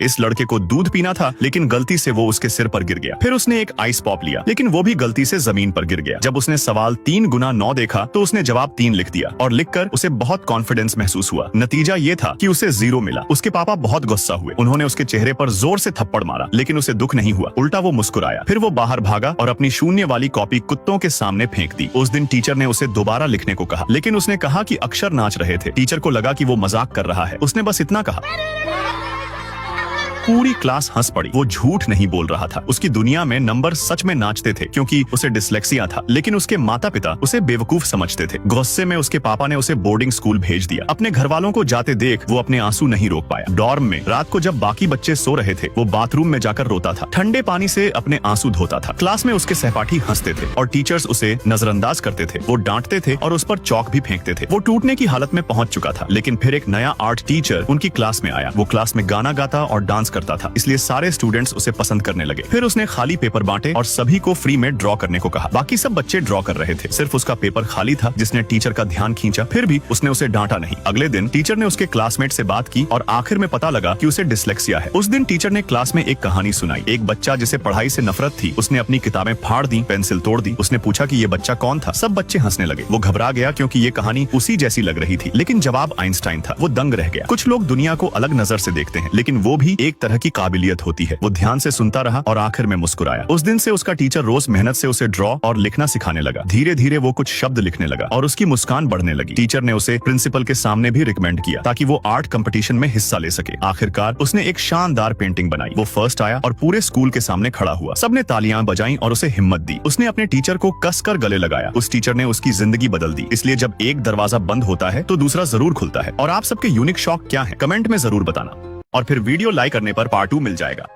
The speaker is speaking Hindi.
इस लड़के को दूध पीना था, लेकिन गलती से वो उसके सिर पर गिर गया। फिर उसने एक आइस पॉप लिया, लेकिन वो भी गलती से जमीन पर गिर गया। जब उसने सवाल 3 गुना 9 देखा तो उसने जवाब 3 लिख दिया और लिखकर उसे बहुत कॉन्फिडेंस महसूस हुआ। नतीजा ये था कि उसे 0 मिला। उसके पापा बहुत गुस्सा हुए। उन्होंने उसके चेहरे पर जोर से थप्पड़ मारा, लेकिन उसे दुख नहीं हुआ, उल्टा वो मुस्कुराया। फिर वो बाहर भागा और अपनी शून्य वाली कॉपी कुत्तों के सामने फेंक दी। उस दिन टीचर ने उसे दोबारा लिखने को कहा, लेकिन उसने कहा कि अक्षर नाच रहे थे। टीचर को लगा कि वो मजाक कर रहा है। उसने बस इतना कहा। पूरी क्लास हंस पड़ी। वो झूठ नहीं बोल रहा था। उसकी दुनिया में नंबर सच में नाचते थे, क्योंकि उसे डिसलेक्सिया था। लेकिन उसके माता पिता उसे बेवकूफ समझते थे। गुस्से में उसके पापा ने उसे बोर्डिंग स्कूल भेज दिया। अपने घर वालों को जाते देख वो अपने आंसू नहीं रोक पाया। डॉर्म में रात को जब बाकी बच्चे सो रहे थे, वो बाथरूम में जाकर रोता था, ठंडे पानी से अपने आंसू धोता था। क्लास में उसके सहपाठी हंसते थे और टीचर्स उसे नजरअंदाज करते थे। वो डांटते थे और उस पर चौक भी फेंकते थे। वो टूटने की हालत में पहुंच चुका था। लेकिन फिर एक नया आर्ट टीचर उनकी क्लास में आया। वो क्लास में गाना गाता और डांस करता था, इसलिए सारे स्टूडेंट्स उसे पसंद करने लगे। फिर उसने खाली पेपर बांटे और सभी को फ्री में ड्रॉ करने को कहा। बाकी सब बच्चे ड्रॉ कर रहे थे, सिर्फ उसका पेपर खाली था, जिसने टीचर का ध्यान खींचा। फिर भी उसने उसे डांटा नहीं। अगले दिन टीचर ने उसके क्लासमेट से बात की और आखिर में पता लगा कि उसे डिसलेक्सिया है। उस दिन टीचर ने क्लास में एक कहानी सुनाई। एक बच्चा जिसे पढ़ाई से नफरत थी, उसने अपनी किताबें फाड़ दी, पेंसिल तोड़ दी। उसने पूछा कि ये बच्चा कौन था। सब बच्चे हंसने लगे। वो घबरा गया क्योंकि ये कहानी उसी जैसी लग रही थी, लेकिन जवाब आइंस्टाइन था। वो दंग रह गया। कुछ लोग दुनिया को अलग नजर से देखते हैं, लेकिन वो भी एक तरह की काबिलियत होती है। वो ध्यान से सुनता रहा और आखिर में मुस्कुराया। उस दिन से उसका टीचर रोज मेहनत से उसे ड्रॉ और लिखना सिखाने लगा। धीरे धीरे वो कुछ शब्द लिखने लगा और उसकी मुस्कान बढ़ने लगी। टीचर ने उसे प्रिंसिपल के सामने भी रिकमेंड किया ताकि वो आर्ट कंपटीशन में हिस्सा ले सके। आखिरकार उसने एक शानदार पेंटिंग बनाई। वो फर्स्ट आया और पूरे स्कूल के सामने खड़ा हुआ। सबने तालियां बजाई और उसे हिम्मत दी। उसने अपने टीचर को कसकर गले लगाया। उस टीचर ने उसकी जिंदगी बदल दी। इसलिए जब एक दरवाजा बंद होता है तो दूसरा जरूर खुलता है। और आप सबके यूनिक शौक क्या है, कमेंट में जरूर बताना। और फिर वीडियो लाइक करने पर पार्ट 2 मिल जाएगा।